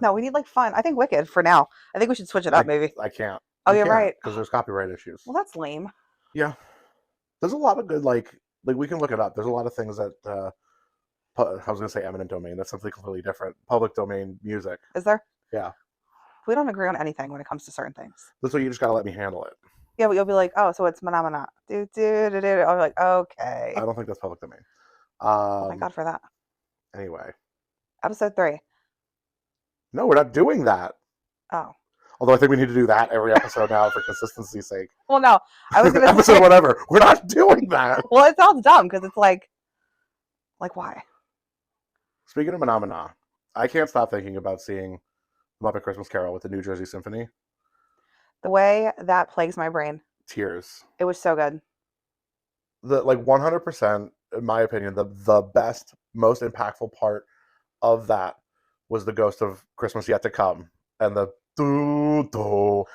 No, we need like fun. I think Wicked for now. I think we should switch it up, maybe. I can't. Oh, You you're can't right. because there's copyright issues. Well, that's lame. Yeah, there's a lot of good like we can look it up. There's a lot of things that I was gonna say eminent domain. That's something completely different. Public domain music. Is there? Yeah, We don't agree on anything when it comes to certain things. that's why you just gotta let me handle it. Yeah, but you'll be like, oh, so it's Manamana. Do do do do. I'm like, okay. I don't think that's public domain. Oh my god for that. Anyway, Episode 3. no, we're not doing that. Oh. Although I think we need to do that every episode now for consistency's sake. Well, no. I was gonna episode say whatever. We're not doing that. Well, it sounds dumb because it's like why? Speaking of Manamana, I can't stop thinking about seeing Muppet Christmas Carol with the New Jersey Symphony. The way that plagues my brain. Tears. It was so good. The 100%, in my opinion, the best, most impactful part of that was the Ghost of Christmas Yet to Come, and the tubas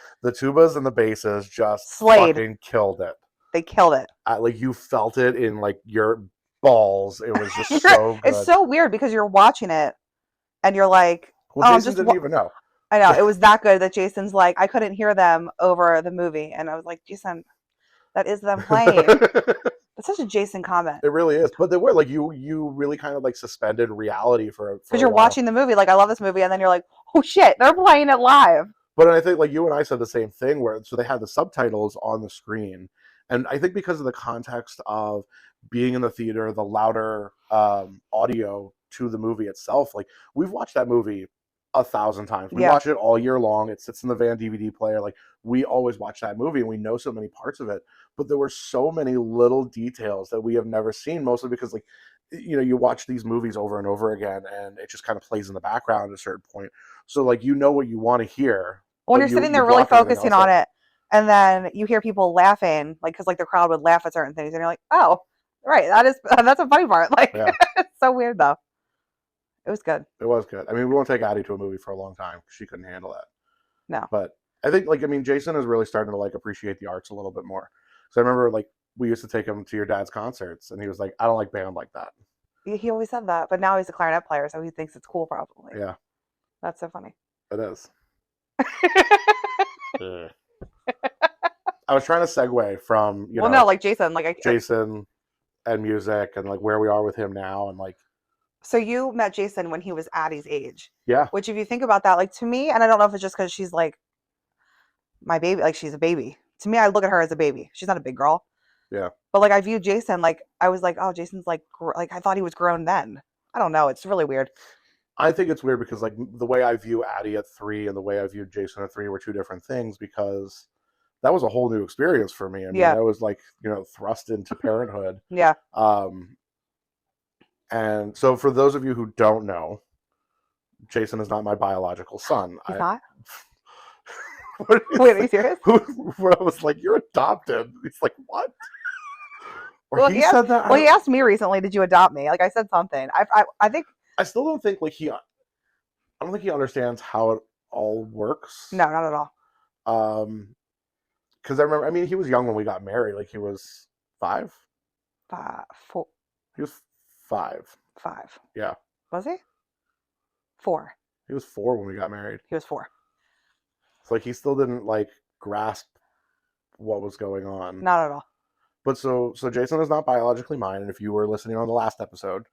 and the basses just Slayed. fucking killed it. They killed it. You felt it in your balls. It was just so good. It's so weird because you're watching it and you're like, well, Jason didn't even know. I know. It was that good that Jason's like, I couldn't hear them over the movie. And I was like, Jason, that is them playing. That's such a Jason comment. It really is. But they were you really kind of suspended reality for because you're watching the movie. Like, I love this movie. And then you're like, oh shit, they're playing it live. But I think you and I said the same thing so they had the subtitles on the screen. And I think because of the context of being in the theater, the louder audio to the movie itself, we've watched that movie 1,000 times. We watch it all year long. It sits in the van DVD player. We always watch that movie and we know so many parts of it. But there were so many little details that we have never seen, mostly because you watch these movies over and over again and it just kind of plays in the background at a certain point. So what you want to hear. When you're sitting there really focusing on it, and then you hear people laughing, because the crowd would laugh at certain things, and you're like, oh, right, that's a funny part. It's so weird though. It was good. It was good. I mean, we won't take Addie to a movie for a long time because she couldn't handle that. No. But I think, Jason is really starting to appreciate the arts a little bit more. So I remember we used to take him to your dad's concerts, and he was like, I don't like band like that. He always said that, but now he's a clarinet player, so he thinks it's cool, probably. Yeah. That's so funny. It is. I was trying to segue from Jason, Jason and music and where we are with him now and So you met Jason when he was Addie's age. Yeah. Which, if you think about that, to me, and I don't know if it's just because she's my baby, she's a baby. To me, I look at her as a baby. She's not a big girl. Yeah. But I view Jason I was like, oh, Jason's I thought he was grown then. I don't know. It's really weird. I think it's weird because the way I view Addie at 3 and the way I viewed Jason at 3 were two different things because that was a whole new experience for me. I mean, I was thrust into parenthood. Yeah. And so for those of you who don't know, Jason is not my biological son. He's not? Wait, are you serious? Where I was like, you're adopted. He's like, what? Or well, he said that. Well, he asked me recently, did you adopt me? I said something. I think. I still don't think I don't think he understands how it all works. No, not at all. Because I remember, he was young when we got married. He was 5? 4. He was 5. 5. Yeah. Was he? 4. He was 4 when we got married. He was 4. So he still didn't grasp what was going on. Not at all. But so Jason is not biologically mine. And if you were listening on the last episode,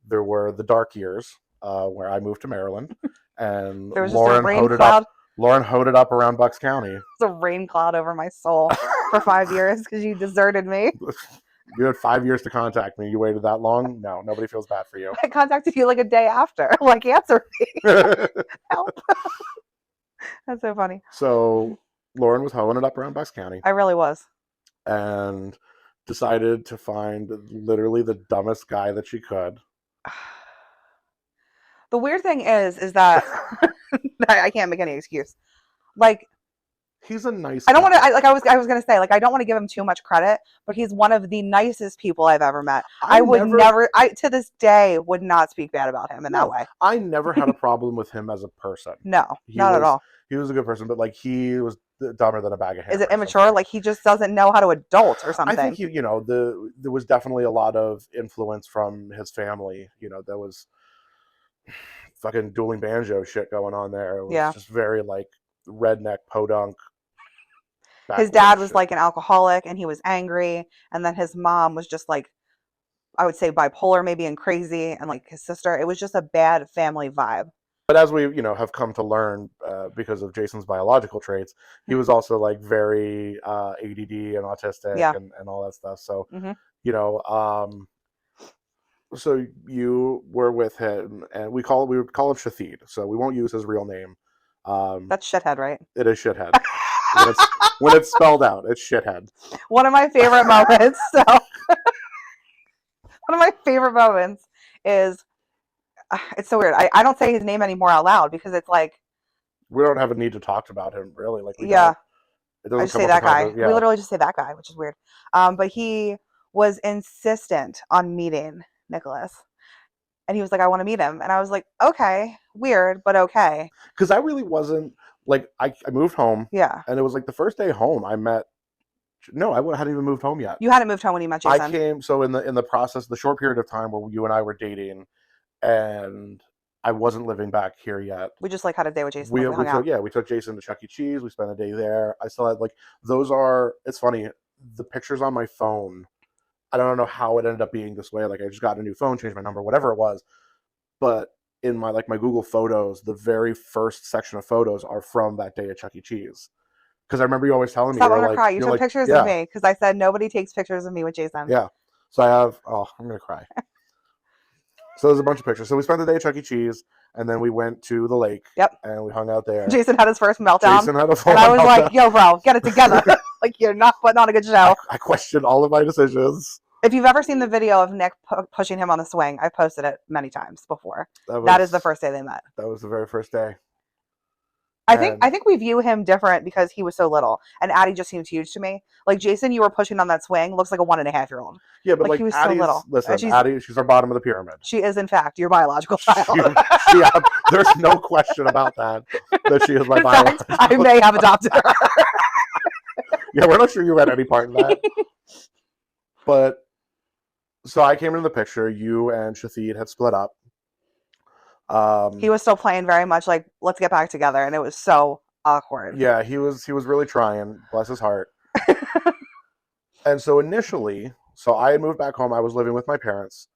there were the dark years where I moved to Maryland and there was Lauren hoed it up. Lauren hoed it up around Bucks County. There's a rain cloud over my soul for 5 years because you deserted me. You had 5 years to contact me. You waited that long? No, nobody feels bad for you. I contacted you a day after. Answer me. Help. That's so funny. So Lauren was hoeing it up around Bucks County. I really was. And decided to find literally the dumbest guy that she could. The weird thing is that I can't make any excuse. He's a nice guy. I don't want to I was going to say I don't want to give him too much credit, but he's one of the nicest people I've ever met. I would never to this day would not speak bad about him in that way. I never had a problem with him as a person. No, not at all. He was a good person, but he was dumber than a bag of hammers. Is it immature? He just doesn't know how to adult or something? I think there was definitely a lot of influence from his family. That was fucking dueling banjo shit going on there. It was Yeah. just very like redneck podunk. His backwoods dad was shit. like an alcoholic and he was angry, and then his mom was just like, I would say bipolar maybe and crazy, and like his sister. It was just a bad family vibe. But as we, have come to learn because of Jason's biological traits, he was also like very ADD and autistic Yeah. and all that stuff. So, Hmm. so you were with him, and we would call him Shathid. So we won't use his real name. That's shithead, right? It is shithead. when it's spelled out, it's shithead. One of my favorite moments. So, one of my favorite moments is it's so weird. I don't say his name anymore out loud because it's like, We don't have a need to talk about him really. Like we yeah, don't. It doesn't I just come say up that in guy. conversation. We Yeah. literally just say that guy, which is weird. But he was insistent on meeting Nicholas. And he was like, I want to meet him. And I was like, okay, weird, but okay. Because I really wasn't like I moved home, Yeah. and it was like the first day home I met. No, I hadn't even moved home yet. You hadn't moved home when you met I Jason. came so in the process, the short period of time where you and I were dating, and I wasn't living back here yet. We just like had a day with Jason. We hung out. we took Jason to Chuck E. Cheese. We spent a day there. I still had like those are. It's funny, the pictures on my phone. I don't know how it ended up being this way. Like I just got a new phone, changed my number, whatever it was. But in my Google Photos, the very first section of photos are from that day at Chuck E. Cheese. Because I remember you always telling me, Stop, I'm you're gonna like, cry. You you're took like, pictures yeah, of me because I said nobody takes pictures of me with Jason. yeah. So I have. Oh, I'm gonna cry. So there's a bunch of pictures. So we spent the day at Chuck E. Cheese, and then we went to the lake. Yep. And we hung out there. Jason had his first meltdown. Jason had a full and I was meltdown. like, yo, bro, get it together. Like, you're not putting on a good show. I questioned all of my decisions. If you've ever seen the video of Nick pushing him on the swing, I've posted it many times before. That is the first day they met. That was the very first day. I think we view him different because he was so little, and Addie just seems huge to me. Like Jason, you were pushing on that swing, looks like a 1.5-year-old. Yeah, but Like, he was so Addie's, little. Listen, Addie, she's our bottom of the pyramid. She is, in fact, your biological child. There's no question about that she is my In biological fact, I may have adopted her. Yeah, we're not sure you had any part in that. But so I came into the picture. You and Shathid had split up. He was still playing very much like, let's get back together, and it was so awkward. Yeah, he was really trying, bless his heart. And so initially, I had moved back home. I was living with my parents.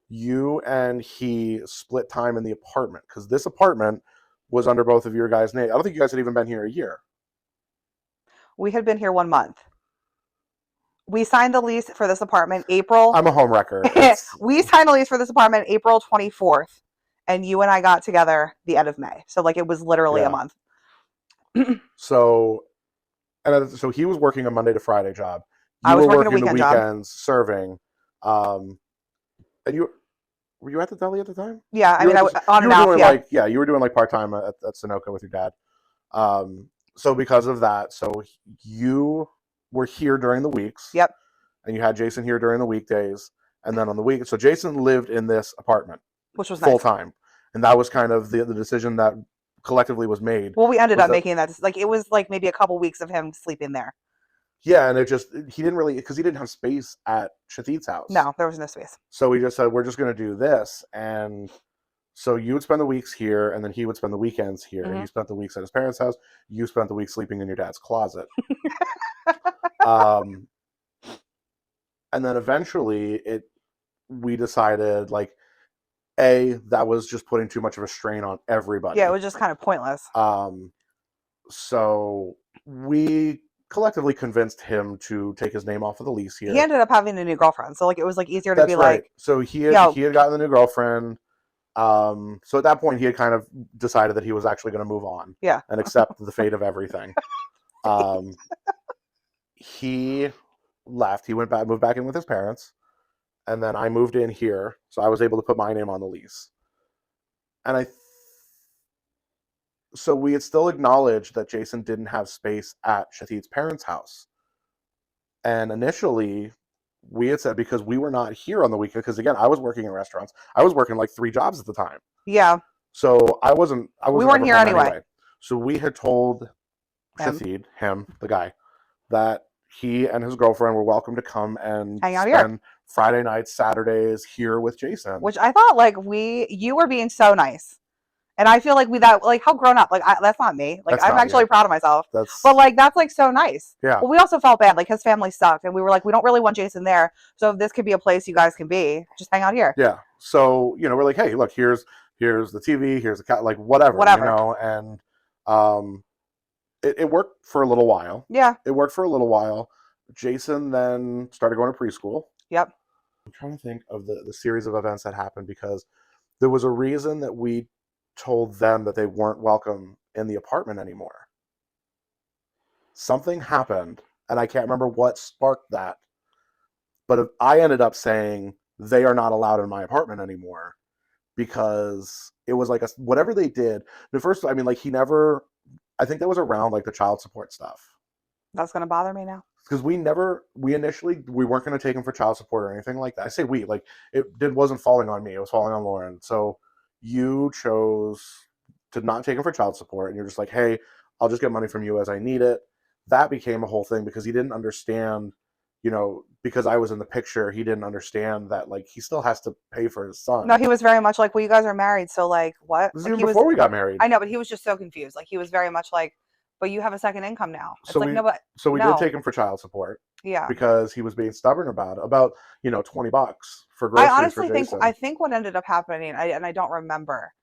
You and he split time in the apartment because this apartment was under both of your guys' names. I don't think you guys had even been here a year. We had been here 1 month. We signed the lease for this apartment April. I'm a home wrecker. We signed the lease for this apartment April 24th, and you and I got together the end of May. So it was literally a month. So he was working a Monday to Friday job. I was working a the weekend job. Weekends serving. And were you at the deli at the time? Yeah, I mean, on and off. Yeah, you were doing part time at Sunoco with your dad. So because of that, you were here during the weeks. Yep. And you had Jason here during the weekdays, and then on the week. So Jason lived in this apartment, which was full time, and that was kind of the decision that collectively was made. Well, we ended up making that. It was maybe a couple weeks of him sleeping there. Yeah, and he didn't really, because he didn't have space at Shathid's house. No, there was no space. So we just said, we're just going to do this. And so you would spend the weeks here, and then he would spend the weekends here. Mm-hmm. He spent the weeks at his parents' house. You spent the week sleeping in your dad's closet. And then eventually we decided that was just putting too much of a strain on everybody. Yeah, it was just kind of pointless. So we collectively convinced him to take his name off of the lease here. He ended up having a new girlfriend, so it was easier to be right. So he had gotten a new girlfriend. So at that point he had kind of decided that he was actually going to move on. Yeah. And accept the fate of everything. He left. He moved back in with his parents, and then I moved in here, so I was able to put my name on the lease. And so we had still acknowledged that Jason didn't have space at Shathid's parents' house. And initially, we had said, because we were not here on the weekend, because again, I was working in restaurants. I was working 3 jobs at the time. Yeah. So I wasn't we weren't here anyway. So we had told Shathid, the guy, that he and his girlfriend were welcome to come and hang out spend here Friday nights, Saturdays here with Jason. Which I thought you were being so nice. And I feel like how grown up. Like that's not me. Like That's I'm not actually you. proud of myself. That's But like that's like so nice. yeah. But we also felt bad. Like his family sucked, and we were like, we don't really want Jason there. So if this could be a place you guys can be, just hang out here. Yeah. So, we're like, hey, look, here's the TV, here's the cat, like whatever, Whatever. and it worked for a little while. Yeah. It worked for a little while. Jason then started going to preschool. Yep. I'm trying to think of the series of events that happened because there was a reason that we told them that they weren't welcome in the apartment anymore. Something happened, and I can't remember what sparked that. But I ended up saying they are not allowed in my apartment anymore because it was like whatever they did. The first, I mean, like I think that was around like the child support stuff. That's gonna bother me now. Because we weren't going to take him for child support or anything like that. I say we, like wasn't falling on me. It was falling on Lauren. So you chose to not take him for child support, and you're just like, hey, I'll just get money from you as I need it. That became a whole thing because he didn't understand, because I was in the picture, he didn't understand that like he still has to pay for his son. No, he was very much like, well, you guys are married, so like what? This is like, even before we got married. I know, but he was just so confused. Like he was very much like, but you have a second income now. It's like, no, but so we did take him for child support. Yeah. Because he was being stubborn about $20 for groceries. I honestly think what ended up happening, and I don't remember,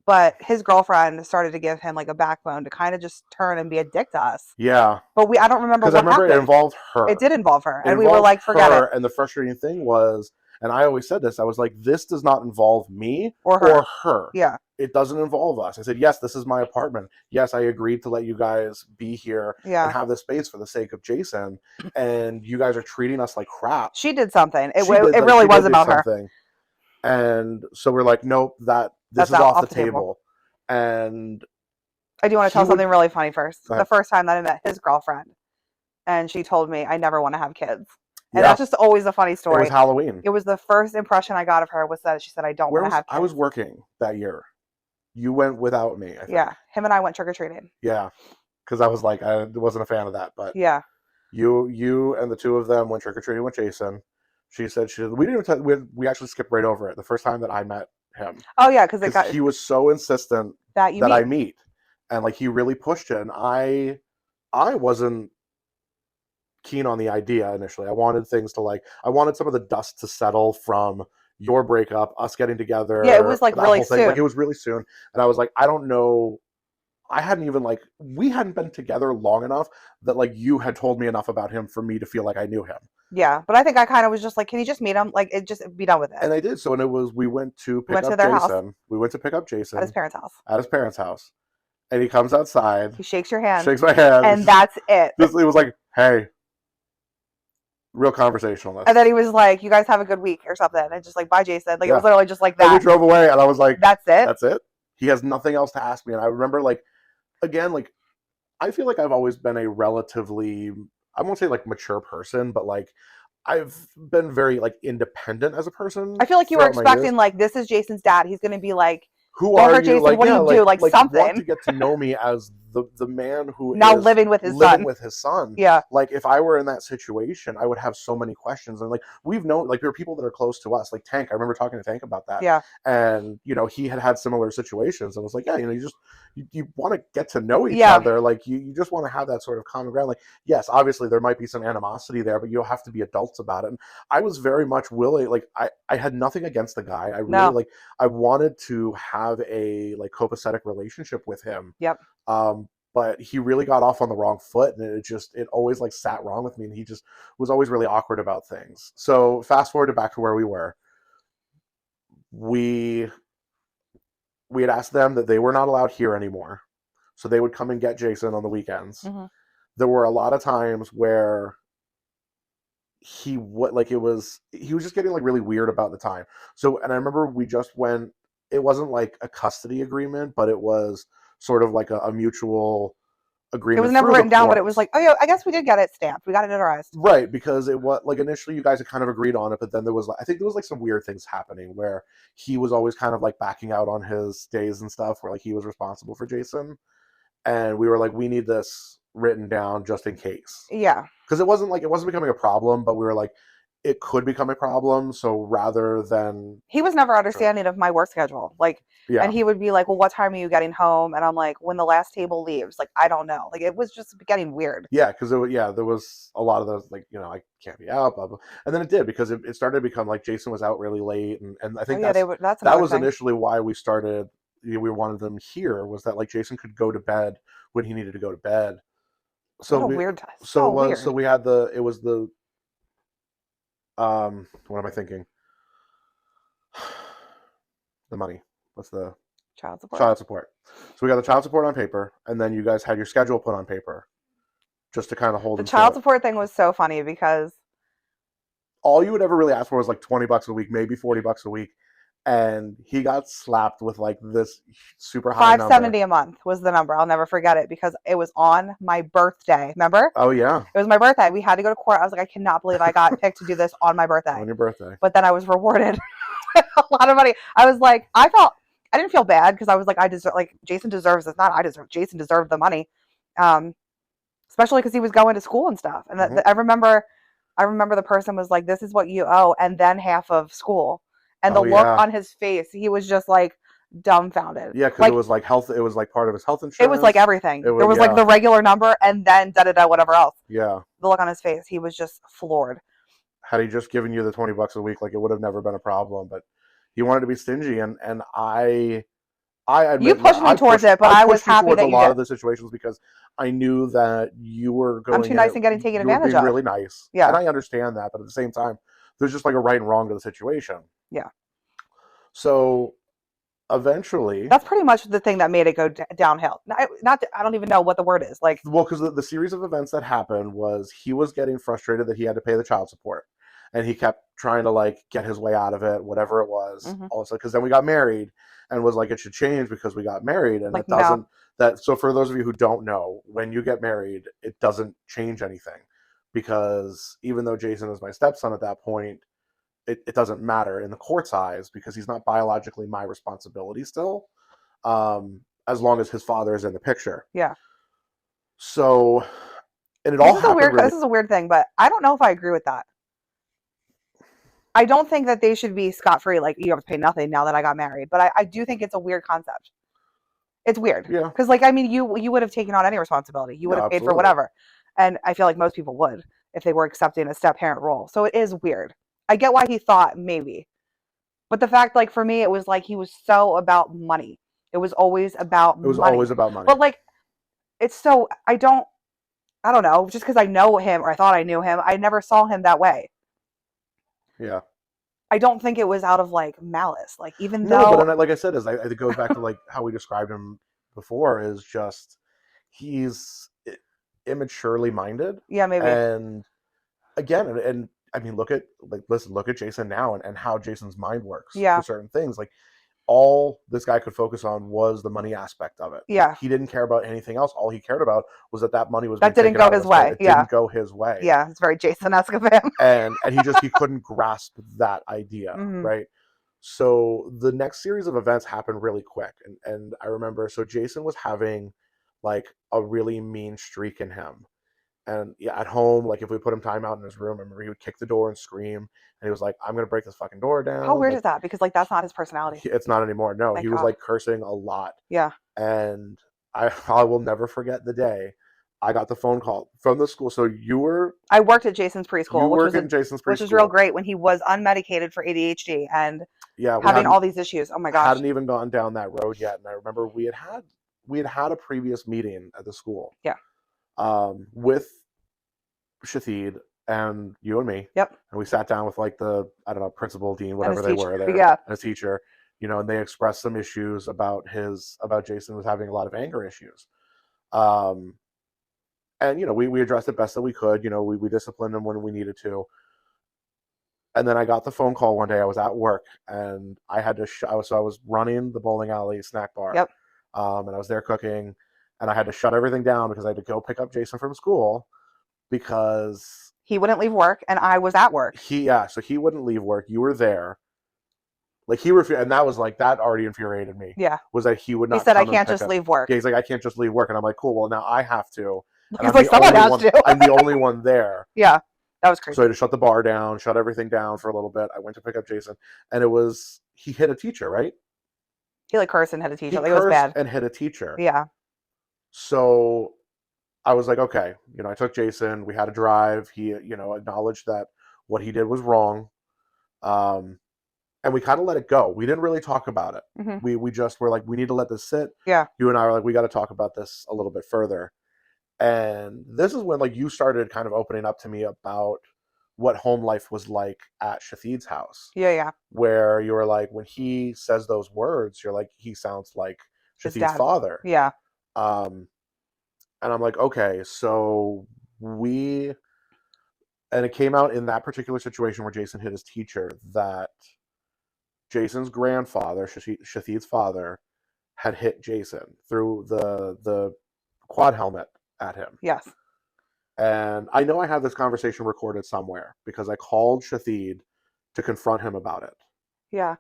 but his girlfriend started to give him like a backbone to kind of just turn and be a dick to us. Yeah. But I don't remember what happened. Because I remember it involved her. It did involve her. And we were like, forget it. And the frustrating thing was, and I always said this, I was like, this does not involve me or her. Yeah. It doesn't involve us. I said, yes, this is my apartment. Yes, I agreed to let you guys be here and have this space for the sake of Jason. And you guys are treating us like crap. She did something. It really was about her. And so we're like, nope, this is off the table. And I do want to tell something really funny first. The first time that I met his girlfriend, and she told me, I never want to have kids. And that's just always a funny story. It was Halloween. It was the first impression I got of her was that she said, I don't want to have kids. I was working that year. You went without me, I think. Yeah. Him and I went trick-or-treating. Yeah. Because I was like, I wasn't a fan of that. But yeah. You and the two of them went trick-or-treating with Jason. She said, we didn't even we actually skipped right over it the first time that I met him. Oh, yeah. Because he was so insistent that I meet. And like he really pushed it. And I wasn't keen on the idea initially. I wanted things to I wanted some of the dust to settle from your breakup, us getting together. Yeah, it was like really soon. Like it was really soon. And I was like, I don't know. I hadn't even we hadn't been together long enough that you had told me enough about him for me to feel like I knew him. Yeah, but I think I kind of was just like, can you just meet him? Like, just be done with it. And I did. So, and it was, we went to pick up Jason. House. We went to pick up Jason. At his parents' house. At his parents' house. And he comes outside. He shakes your hand. Shakes my hand. And that's it. It was like, hey. Real conversationalist. And then he was like, you guys have a good week or something. And just like, bye, Jason. Like, it was literally just like that. And we drove away and I was like, that's it? That's it? He has nothing else to ask me. And I remember again, I feel like I've always been a relatively, I won't say mature person, but I've been very independent as a person. I feel like you were expecting this is Jason's dad. He's going to be like, who are you? Jason, what do you do? Something. Want to get to know me as the man who now is living with his son. Yeah. If I were in that situation, I would have so many questions. And we've known, there are people that are close to us, like Tank. I remember talking to Tank about that. Yeah. And he had similar situations, and was like, yeah, you want to get to know each other. You just want to have that sort of common ground. Yes, obviously there might be some animosity there, but you'll have to be adults about it. And I was very much willing. I had nothing against the guy. I really I wanted to have a copacetic relationship with him. Yep. But he really got off on the wrong foot, and it always sat wrong with me, and he just was always really awkward about things. So fast forward back to where we were. We had asked them that they were not allowed here anymore, so they would come and get Jason on the weekends. Mm-hmm. There were a lot of times where he was just getting really weird about the time. So, and I remember we just went. It wasn't a custody agreement, but it was sort of a mutual agreement. It was never written down, but it was oh yeah, I guess we did get it stamped. We got it notarized. Right, because it was initially you guys had kind of agreed on it, but then there was I think there was some weird things happening where he was always kind of backing out on his days and stuff, where he was responsible for Jason, and we were we need this written down just in case. Yeah, because it wasn't becoming a problem, but we were it could become a problem. So rather than he was never understanding of my work schedule. Yeah. And he would be like, well, what time are you getting home? And I'm like, when the last table leaves. Like, I don't know. Like, it was just getting weird. Yeah, because there was a lot of those, like, I can't be out, blah, blah. And then it did, because it started to become like Jason was out really late, and I Oh think yeah, that's that another was thing. initially why we started. We wanted them here, was that like Jason could go to bed when he needed to go to bed. So What a we weird, so so it was so weird. we had it was the what am I thinking? The money. What's the Child support. child support? So we got the child support on paper, and then you guys had your schedule put on paper, just to kind of hold The them to child it. support thing was so funny because All you would ever really ask for was like $20 a week, maybe $40 a week, and he got slapped with like this super high number. $570 a month was the number. I'll never forget it because it was on my birthday. Remember? Oh yeah, It was my birthday. We had to go to court. I was like, I cannot believe I got picked to do this on my birthday. on your birthday. But then I was rewarded a lot of money. I was like, I didn't feel bad because I was like, Jason deserves this. Not I deserve. Jason deserved the money, especially because he was going to school and stuff. And I remember the person was like, "This is what you owe," and then half of school. And the look on his face, he was just like dumbfounded. Yeah, because like, it was like health. It was like part of his health insurance. It was like everything. There was like the regular number and then whatever else. Yeah. The look on his face, he was just floored. Had he just given you the $20 a week, like, it would have never been a problem. But he wanted to be stingy, and I admit, you pushed me towards it, but I was happy that you did. A lot of the situations, because I knew that you were going. I'm too nice and getting taken advantage of. Really nice, yeah. And I understand that, but at the same time, there's just like a right and wrong to the situation. Yeah. So eventually, that's pretty much the thing that made it go downhill. I don't even know what the word is. Like, well, because the series of events that happened was he was getting frustrated that he had to pay the child support, and he kept trying to like get his way out of it, whatever it was. Mm-hmm. Also, because then we got married, and was like, it should change because we got married, and like, it doesn't. No. So for those of you who don't know, when you get married, it doesn't change anything, because even though Jason is my stepson at that point, it doesn't matter in the court's eyes, because he's not biologically my responsibility still, as long as his father is in the picture. Yeah. So, and it all happened. This is a weird thing, but I don't know if I agree with that. I don't think that they should be scot-free. Like, you have to pay nothing now that I got married. But I do think it's a weird concept. It's weird. Yeah. Because, like, I mean, you would have taken on any responsibility. You would have paid for whatever. And I feel like most people would if they were accepting a step-parent role. So it is weird. I get why he thought maybe. But the fact, like, for me, it was like he was so about money. It was always about money. It was always about money. But, like, it's so, I don't know. Just because I know him, or I thought I knew him, I never saw him that way. Yeah. I don't think it was out of like malice. Like, even no, though, but like I said, it goes back to like how we described him before, is just he's immaturely minded. Yeah, maybe. And again, and I mean, look at Jason now, and how Jason's mind works. Yeah. For certain things, like, all this guy could focus on was the money aspect of it. Yeah. He didn't care about anything else. All he cared about was that money was that didn't go his way. It didn't go his way. Yeah, it's very Jason-esque of him. and he couldn't grasp that idea, mm-hmm. right? So the next series of events happened really quick, and I remember, so Jason was having like a really mean streak in him. And yeah, at home, like, if we put him time out in his room, I remember he would kick the door and scream, and he was like, "I'm gonna break this fucking door down." How weird is that? Because like, that's not his personality. It's not anymore. No, he was like cursing a lot. Yeah. And I will never forget the day I got the phone call from the school. So I worked at Jason's preschool. Which was real great when he was unmedicated for ADHD and having all these issues. Oh my gosh. Hadn't even gone down that road yet. And I remember we had a previous meeting at the school. Yeah. With Shahid and you and me. Yep. And we sat down with like the, I don't know, principal, dean, whatever they were there. Yeah. And a teacher, and they expressed some issues about Jason was having a lot of anger issues. And, we addressed it best that we could. We disciplined him when we needed to. And then I got the phone call one day. I was at work, and I had to, I was running the bowling alley snack bar. Yep. And I was there cooking, and I had to shut everything down because I had to go pick up Jason from school because he wouldn't leave work and I was at work. So he wouldn't leave work. You were there. Like, he refused, and that was like, that already infuriated me. Yeah. Was that he would not. He said, I can't just leave work. Yeah, he's like, I can't just leave work. And I'm like, cool, well, now I have to. He's like, someone has to. I'm the only one there. Yeah. That was crazy. So I had to shut the bar down, shut everything down for a little bit. I went to pick up Jason, and he hit a teacher, right? He like cursed and hit a teacher. He Like it was cursed bad. and hit a teacher. Yeah. So I was like, okay, I took Jason. We had a drive. He, acknowledged that what he did was wrong. And we kind of let it go. We didn't really talk about it. Hmm. We just were like, we need to let this sit. Yeah. You and I were like, we got to talk about this a little bit further. And this is when like you started kind of opening up to me about what home life was like at Shafid's house. Yeah. Yeah. Where you were like, when he says those words, you're like, he sounds like His Shafid's dad. father. Yeah. And I'm like, okay, so and it came out in that particular situation where Jason hit his teacher that Jason's grandfather, Shafid's father, had hit Jason through the quad helmet at him. Yes. And I know I have this conversation recorded somewhere because I called Shafid to confront him about it. Yeah.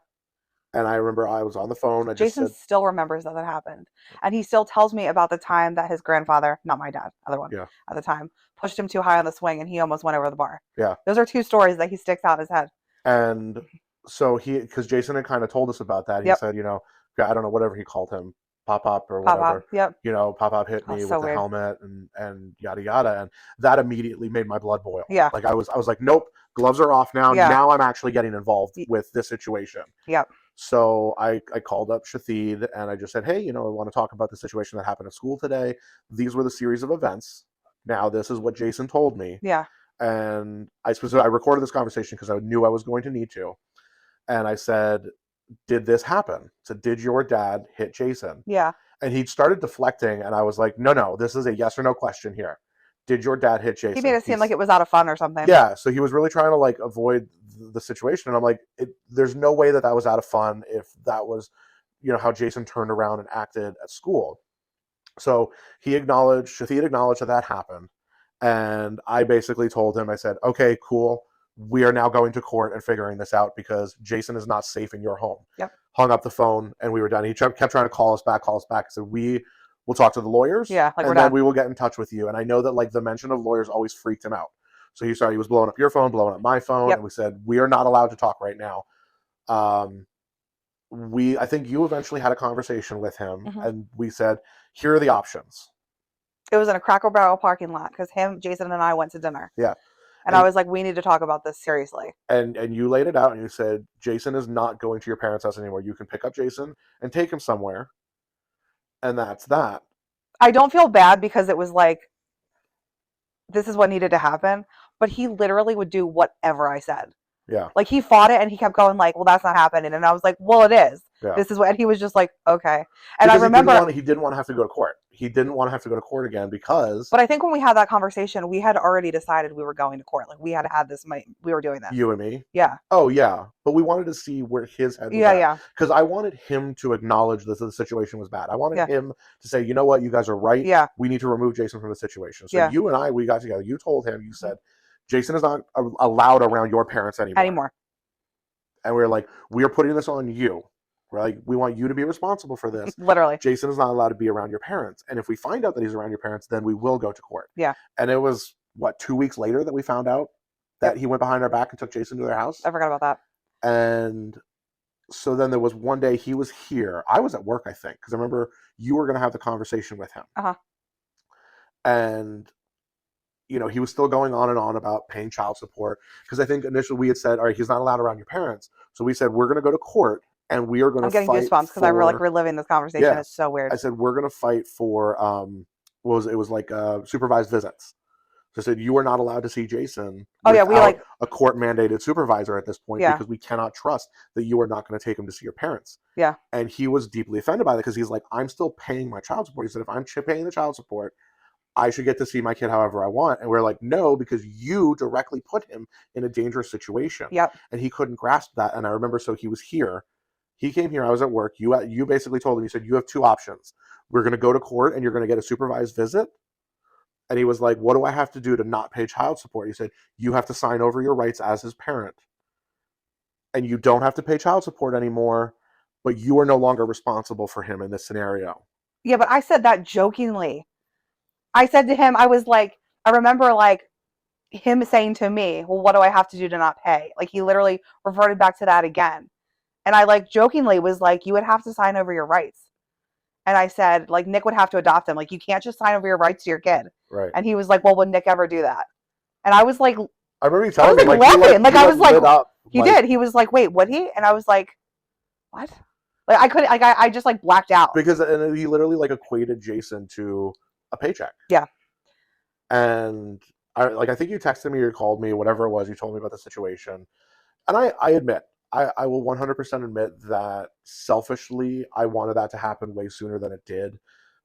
And I remember I was on the phone. Jason still remembers that happened. And he still tells me about the time that his grandfather, not my dad, other one, at the time, pushed him too high on the swing and he almost went over the bar. Yeah. Those are two stories that he sticks out in his head. And so because Jason had kind of told us about that. He said, I don't know, whatever he called him, Pop or whatever. Yep. Pop hit me with the helmet and yada yada. And that immediately made my blood boil. Yeah. Like I was like, nope, gloves are off now. Yeah. Now I'm actually getting involved with this situation. Yep. So I called up Shafid and I just said, hey, I want to talk about the situation that happened at school today. These were the series of events. Now this is what Jason told me. Yeah. And I recorded this conversation because I knew I was going to need to. And I said, did this happen? So did your dad hit Jason? Yeah. And he started deflecting and I was like, no, this is a yes or no question here. Did your dad hit Jason? He made it seem like it was out of fun or something. Yeah, so he was really trying to like avoid the situation. And I'm like, there's no way that was out of fun if that was, how Jason turned around and acted at school. So Shafid acknowledged that happened. And I basically told him, I said, okay, cool. We are now going to court and figuring this out because Jason is not safe in your home. Yep. Hung up the phone and we were done. He kept trying to call us back. I said, we'll talk to the lawyers. Yeah, and then we will get in touch with you. And I know that like the mention of lawyers always freaked him out. So he was blowing up your phone, blowing up my phone. Yep. And we said, we are not allowed to talk right now. I think you eventually had a conversation with him and we said, here are the options. It was in a Cracker Barrel parking lot because Jason and I went to dinner. Yeah. And I was like, we need to talk about this seriously. And you laid it out and you said, Jason is not going to your parents' house anymore. You can pick up Jason and take him somewhere. And that's that. I don't feel bad because it was like, this is what needed to happen. But he literally would do whatever I said. Yeah. Like he fought it and he kept going like, well, that's not happening. And I was like, well, it is. Yeah. This is what, and he was just like, okay. And because I remember he didn't want to have to go to court. He didn't want to have to go to court again because. But I think when we had that conversation, we had already decided we were going to court. Like we had this, we were doing this. You and me? Yeah. Oh, yeah. But we wanted to see where his head was at. Yeah. Because I wanted him to acknowledge that the situation was bad. I wanted him to say, you know what, you guys are right. Yeah. We need to remove Jason from the situation. So you and I, we got together. You told him, you said, Jason is not allowed around your parents anymore. And we were like, we are putting this on you. We're like, we want you to be responsible for this. Literally. Jason is not allowed to be around your parents. And if we find out that he's around your parents, then we will go to court. Yeah. And it was, 2 weeks later that we found out that he went behind our back and took Jason to their house? I forgot about that. And so then there was one day he was here. I was at work, I think, because I remember you were going to have the conversation with him. Uh-huh. And he was still going on and on about paying child support because I think initially we had said, all right, he's not allowed around your parents. So we said, we're going to go to court and we are going to fight. I'm getting goosebumps because I'm like reliving this conversation. Yeah. It's so weird. I said, we're going to fight for, it was like supervised visits. So I said, you are not allowed to see Jason. Oh yeah. We like a court mandated supervisor at this point because we cannot trust that you are not going to take him to see your parents. Yeah. And he was deeply offended by that because he's like, I'm still paying my child support. He said, if I'm paying the child support, I should get to see my kid however I want. And we're like, no, because you directly put him in a dangerous situation. Yep. And he couldn't grasp that. And I remember, so he was here. He came here. I was at work. You basically told him, you said, you have two options. We're going to go to court and you're going to get a supervised visit. And he was like, what do I have to do to not pay child support? He said, you have to sign over your rights as his parent. And you don't have to pay child support anymore, but you are no longer responsible for him in this scenario. Yeah, but I said that jokingly. I said to him, I was like, I remember like him saying to me, well, what do I have to do to not pay? Like he literally reverted back to that again. And I like jokingly was like, you would have to sign over your rights. And I said, like, Nick would have to adopt him. Like, you can't just sign over your rights to your kid. Right. And he was like, well, would Nick ever do that? And I was like, I remember you telling me, like, laughing. Like, I was like, up, he did. He was like, wait, would he? And I was like, what? Like, I couldn't, like, I just like blacked out. Because and he literally like equated Jason to a paycheck. Yeah. And I think you texted me or called me, whatever it was, you told me about the situation. And I admit, I will 100% admit that selfishly, I wanted that to happen way sooner than it did,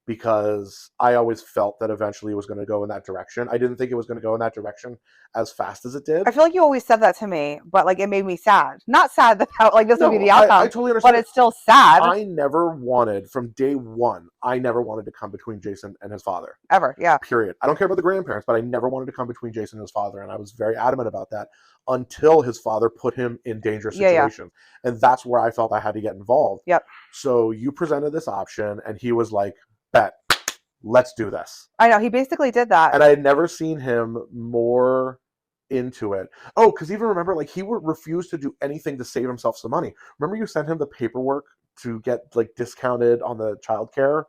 because I always felt that eventually it was going to go in that direction. I didn't think it was going to go in that direction as fast as it did. I feel like you always said that to me, but like it made me sad. Not sad that like this would be the outcome. I totally understand. But it's still sad. I never wanted, from day one, I never wanted to come between Jason and his father. Ever, yeah. Period. I don't care about the grandparents, but I never wanted to come between Jason and his father, and I was very adamant about that until his father put him in dangerous situations. Yeah. And that's where I felt I had to get involved. Yep. So you presented this option, and he was like, bet, let's do this. I know, he basically did that. And I had never seen him more into it. Oh, because even remember, like, he would refuse to do anything to save himself some money. Remember you sent him the paperwork to get like discounted on the childcare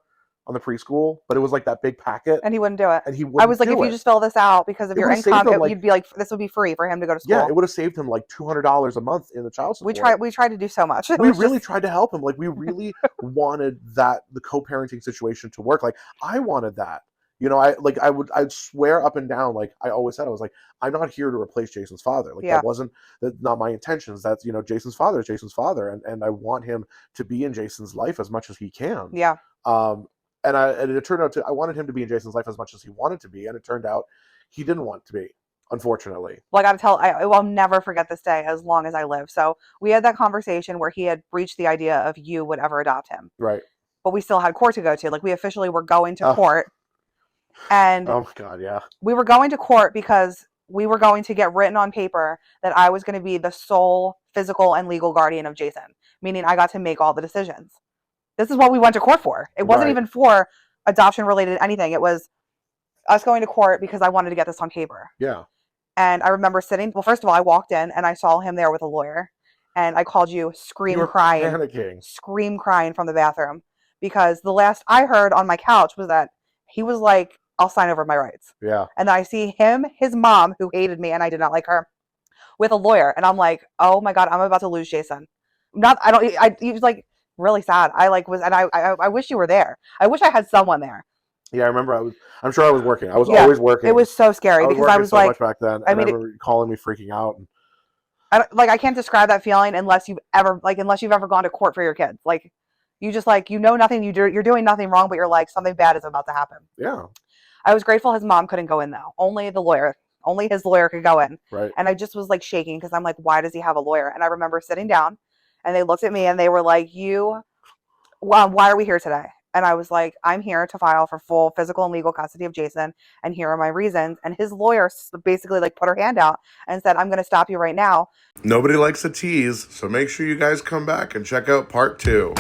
on the preschool, but it was like that big packet, and he wouldn't do it. And he wouldn't. I was like, if you just fill this out because of your income, you'd be like, this would be free for him to go to school. Yeah, it would have saved him like $200 a month in the child support. We tried to do so much. We really tried to help him. Like, we really wanted the co-parenting situation to work. Like, I wanted that. You know, I'd swear up and down, like I always said, I was like, I'm not here to replace Jason's father. Like, that's not my intentions. That's, you know, Jason's father is Jason's father, and I want him to be in Jason's life as much as he can. Yeah. And it turned out I wanted him to be in Jason's life as much as he wanted to be, and it turned out he didn't want to be, unfortunately. Well, I got to I'll never forget this day as long as I live. So we had that conversation where he had breached the idea of you would ever adopt him. Right. But we still had court to go to. Like, we officially were going to court. And oh my God, yeah. We were going to court because we were going to get written on paper that I was going to be the sole physical and legal guardian of Jason, meaning I got to make all the decisions. This is what we went to court for. It wasn't even for adoption related anything. It was us going to court because I wanted to get this on paper. Yeah. And I remember first of all, I walked in and I saw him there with a lawyer, and I called you crying, panicking. Scream crying from the bathroom, because the last I heard on my couch was that he was like, I'll sign over my rights. Yeah. And then I see him, his mom, who hated me and I did not like her, with a lawyer. And I'm like, oh my God, I'm about to lose Jason. He was like really sad. I wish you were there. I wish I had someone there. Yeah, I remember I'm sure I was working. I was always working. It was so scary because I was so much back then. I remember calling me freaking out. I can't describe that feeling unless you've ever gone to court for your kids. Like, you just like, you know nothing, you're doing nothing wrong, but you're like, something bad is about to happen. Yeah. I was grateful his mom couldn't go in though. Only his lawyer could go in. Right. And I just was like shaking because I'm like, why does he have a lawyer? And I remember sitting down and they looked at me and they were like, why are we here today? And I was like, I'm here to file for full physical and legal custody of Jason, and here are my reasons. And his lawyer basically like put her hand out and said, I'm going to stop you right now. Nobody likes a tease, so make sure you guys come back and check out part 2.